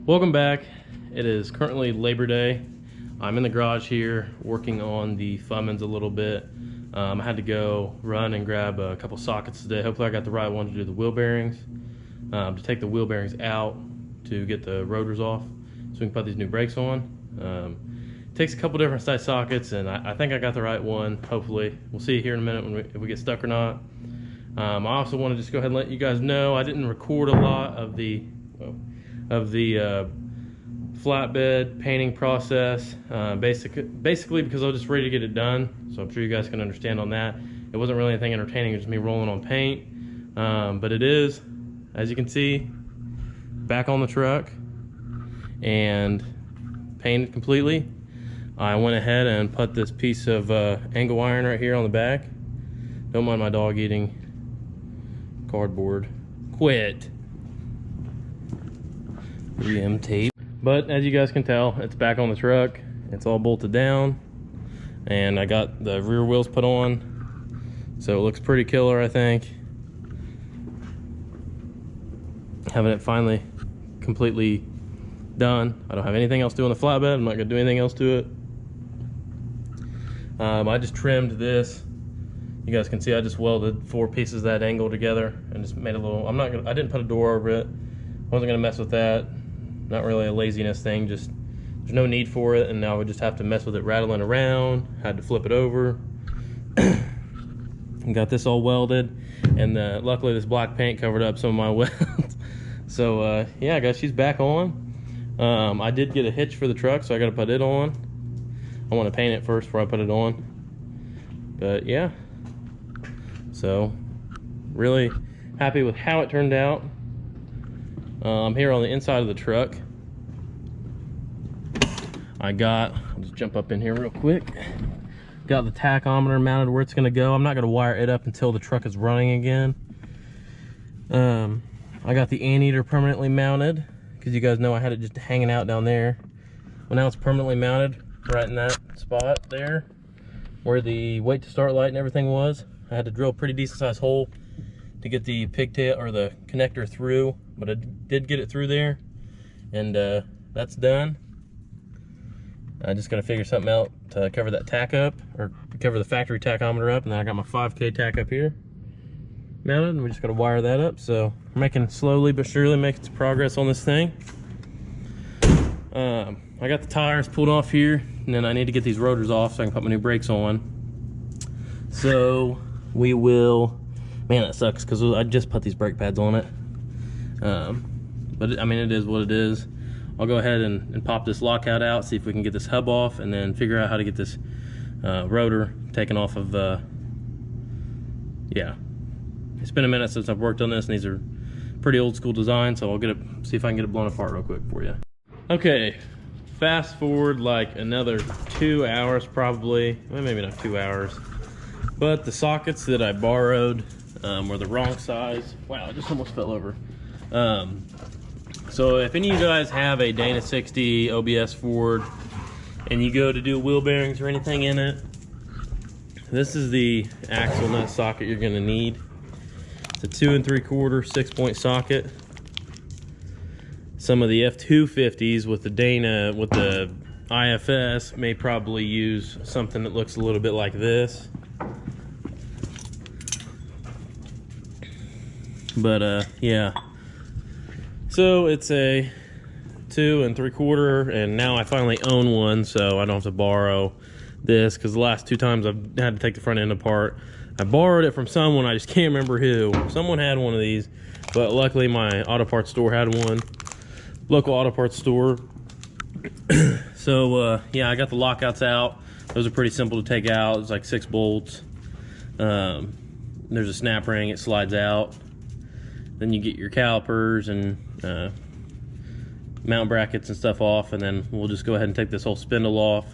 Welcome back. It is currently Labor Day. I'm in the garage here working on the Fummins a little bit. I had to go run and grab a couple sockets today. Hopefully I got the right one to do the wheel bearings, to take the wheel bearings out to get the rotors off so we can put these new brakes on. Takes a couple different size sockets, and I think I got the right one. Hopefully we'll see here in a minute if we get stuck or not. I also want to just go ahead and let you guys know I didn't record a lot of the flatbed painting process, basically because I was just ready to get it done. So I'm sure you guys can understand on that. It wasn't really anything entertaining, it was just me rolling on paint. But it is, as you can see, back on the truck and painted completely. I went ahead and put this piece of angle iron right here on the back. Don't mind my dog eating cardboard. Quit. 3M tape. But as you guys can tell, it's back on the truck. It's all bolted down, and I got the rear wheels put on, so it looks pretty killer, I think. Having it finally completely done. I don't have anything else to do on the flatbed. I'm not gonna do anything else to it. I just trimmed this. You guys can see I just welded 4 pieces of that angle together and just made a little, I didn't put a door over it. Wasn't gonna mess with that. Not really a laziness thing, just there's no need for it, and now we just have to mess with it rattling around. Had to flip it over. And got this all welded, and luckily this black paint covered up some of my welds. So yeah, guys, she's back on. I did get a hitch for the truck, so I gotta put it on. I want to paint it first before I put it on. But yeah, so really happy with how it turned out. I'm here on the inside of the truck. I'll just jump up in here real quick. Got the tachometer mounted where it's gonna go. I'm not gonna wire it up until the truck is running again. I got the anteater permanently mounted, because you guys know I had it just hanging out down there. Well, now it's permanently mounted right in that spot there where the wait to start light and everything was. I had to drill a pretty decent sized hole to get the pigtail or the connector through, but I did get it through there, and that's done. I just gotta figure something out to cover that tack up, or cover the factory tachometer up, and then I got my 5K tack up here mounted, and we just gotta wire that up. So we're making slowly but surely making some progress on this thing. I got the tires pulled off here, and then I need to get these rotors off so I can put my new brakes on. So we will, man, that sucks because I just put these brake pads on it. But I mean, it is what it is. I'll go ahead and pop this lockout out, see if we can get this hub off, and then figure out how to get this rotor taken off of, yeah. It's been a minute since I've worked on this, and these are pretty old school designs, so I'll see if I can get it blown apart real quick for you. Okay, fast forward like another 2 hours probably, well, maybe not 2 hours, but the sockets that I borrowed were the wrong size. Wow, I just almost fell over. So if any of you guys have a Dana 60 OBS Ford and you go to do wheel bearings or anything in it, this is the axle nut socket you're gonna need. It's a 2 3/4 6-point socket. Some of the F250s with the Dana, with the IFS, may probably use something that looks a little bit like this. But yeah, so it's a 2 3/4, and now I finally own one, so I don't have to borrow this, because the last 2 times I've had to take the front end apart. I borrowed it from someone, I just can't remember who. Someone had one of these, but luckily my auto parts store had one, local auto parts store. So yeah, I got the lockouts out. Those are pretty simple to take out. It's like 6 bolts. There's a snap ring, it slides out. Then you get your calipers and mount brackets and stuff off, and then we'll just go ahead and take this whole spindle off,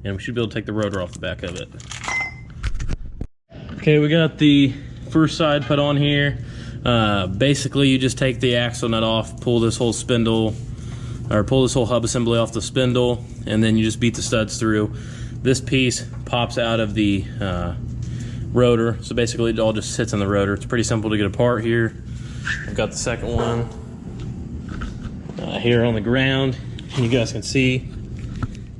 and we should be able to take the rotor off the back of it. Okay, we got the first side put on here. Basically, you just take the axle nut off, pull this whole spindle, or pull this whole hub assembly off the spindle, and then you just beat the studs through. This piece pops out of the rotor, so basically it all just sits in the rotor. It's pretty simple to get apart here. I've got the second one. here on the ground. You guys can see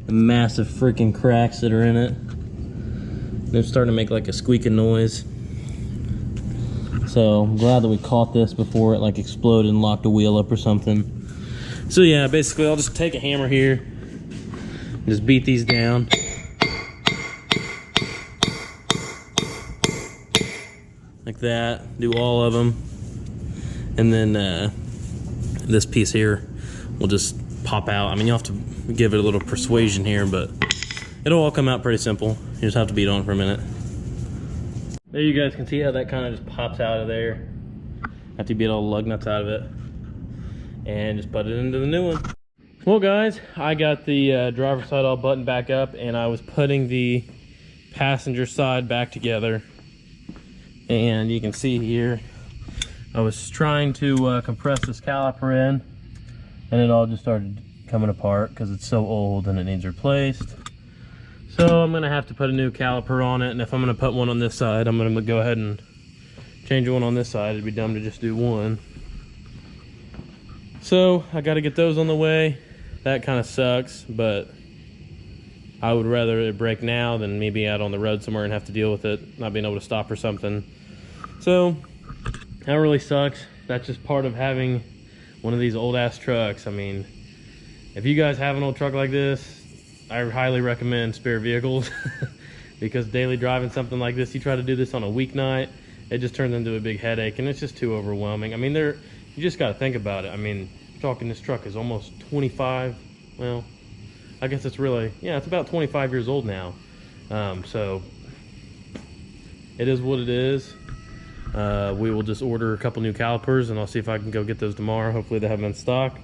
the massive freaking cracks that are in it. They're starting to make like a squeaking noise. So I'm glad that we caught this before it like exploded and locked a wheel up or something. So yeah, basically I'll just take a hammer here and just beat these down. Like that, do all of them. And then this piece here will just pop out. I mean, you'll have to give it a little persuasion here, but it'll all come out pretty simple. You just have to beat on for a minute. There you guys can see how that kind of just pops out of there. Have to beat all the lug nuts out of it. And just put it into the new one. Well guys, I got the driver's side all buttoned back up, and I was putting the passenger side back together. And you can see here, I was trying to compress this caliper in, and it all just started coming apart because it's so old and it needs replaced. So I'm gonna have to put a new caliper on it, and if I'm gonna put one on this side, I'm gonna go ahead and change one on this side. It'd be dumb to just do one. So I gotta get those on the way. That kind of sucks, but I would rather it break now than me be out on the road somewhere and have to deal with it not being able to stop or something. So that really sucks. That's just part of having one of these old ass trucks. I mean, if you guys have an old truck like this, I highly recommend spare vehicles because daily driving something like this, you try to do this on a weeknight, it just turns into a big headache and it's just too overwhelming. I mean, you just got to think about it. I mean, talking this truck is almost 25. Well, I guess it's really, yeah, it's about 25 years old now. So it is what it is. We will just order a couple new calipers and I'll see if I can go get those tomorrow. Hopefully they have them in stock.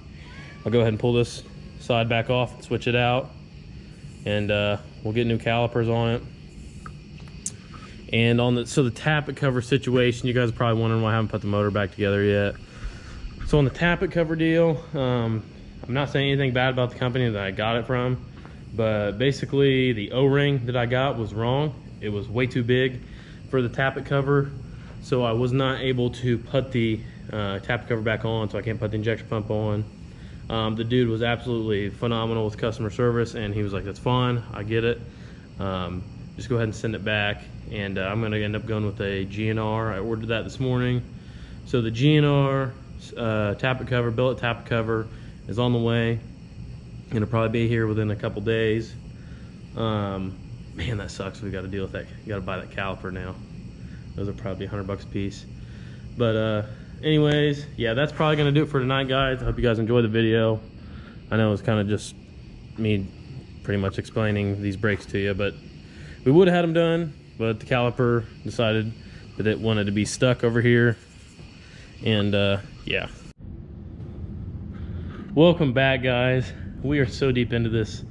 I'll go ahead and pull this side back off and switch it out, and we'll get new calipers on it. And so the tappet cover situation, you guys are probably wondering why I haven't put the motor back together yet. So on the tappet cover deal, I'm not saying anything bad about the company that I got it from, but basically the O-ring that I got was wrong. It was way too big for the tappet cover, so I was not able to put the tappet cover back on, so I can't put the injection pump on. The dude was absolutely phenomenal with customer service, and he was like, that's fine, I get it. Just go ahead and send it back, and I'm gonna end up going with a GNR. I ordered that this morning. So the GNR tappet cover, billet tappet cover is on the way. It'll probably be here within a couple days. Man, that sucks. We got to deal with that. You got to buy that caliper now. Those are probably $100 a piece. But anyways, yeah, that's probably gonna do it for tonight, guys. I hope you guys enjoyed the video. I know it's kind of just me pretty much explaining these brakes to you, but we would have had them done, but the caliper decided that it wanted to be stuck over here. And yeah, welcome back, guys. We are so deep into this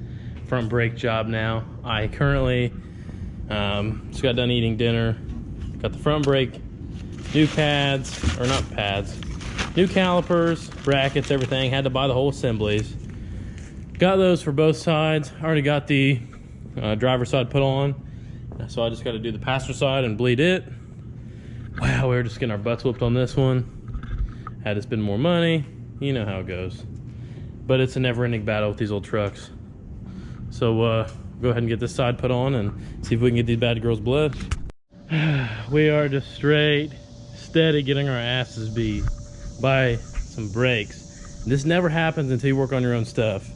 front brake job now. I currently just got done eating dinner, got the front brake, new pads, or not pads, new calipers, brackets, everything. Had to buy the whole assemblies. Got those for both sides. I already got the driver's side put on, so I just got to do the passenger side and bleed it. Wow, we were just getting our butts whooped on this one. Had to spend more money. You know how it goes. But it's a never-ending battle with these old trucks. So go ahead and get this side put on and see if we can get these bad girls bled. We are just straight, steady getting our asses beat by some brakes. This never happens until you work on your own stuff.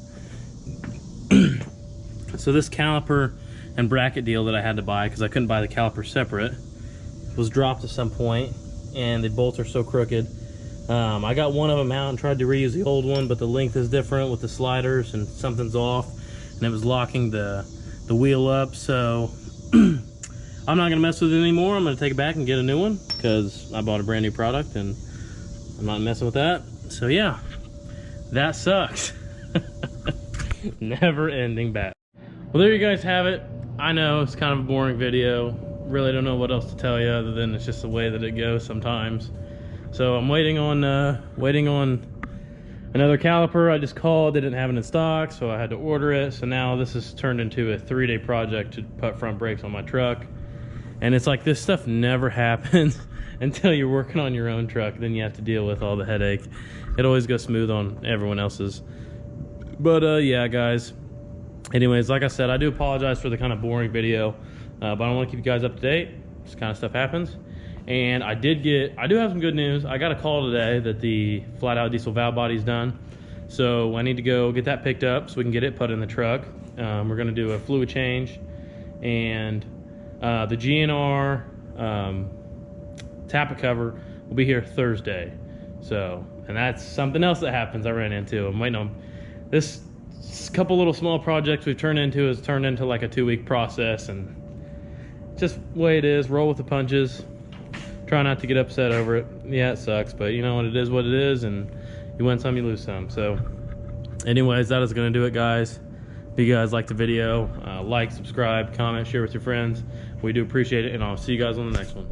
So this caliper and bracket deal that I had to buy, because I couldn't buy the caliper separate, was dropped at some point, and the bolts are so crooked. I got one of them out and tried to reuse the old one, but the length is different with the sliders and something's off, and it was locking the wheel up. So I'm not gonna mess with it anymore. I'm gonna take it back and get a new one because I bought a brand new product and I'm not messing with that. So yeah, that sucks. Never ending battle. Well, there you guys have it. I know it's kind of a boring video. Really don't know what else to tell you other than it's just the way that it goes sometimes. So I'm waiting on another caliper. I just called, they didn't have it in stock, so I had to order it. So now this has turned into a 3-day project to put front brakes on my truck. And it's like this stuff never happens until you're working on your own truck. Then you have to deal with all the headache. It always goes smooth on everyone else's. But yeah, guys. Anyways, like I said, I do apologize for the kind of boring video, but I want to keep you guys up to date. This kind of stuff happens. And I do have some good news. I got a call today that the flat out diesel valve body's done. So I need to go get that picked up so we can get it put in the truck. We're gonna do a fluid change, and the GNR tappet cover will be here Thursday. So, and that's something else that happens I ran into. I'm waiting on this couple little small projects we've turned into like a 2-week process, and just the way it is, roll with the punches. Try not to get upset over it. Yeah, it sucks, but you know what, it is what it is, and you win some, you lose some. So anyways, that is gonna do it, guys. If you guys like the video, like, subscribe, comment, share with your friends. We do appreciate it, and I'll see you guys on the next one.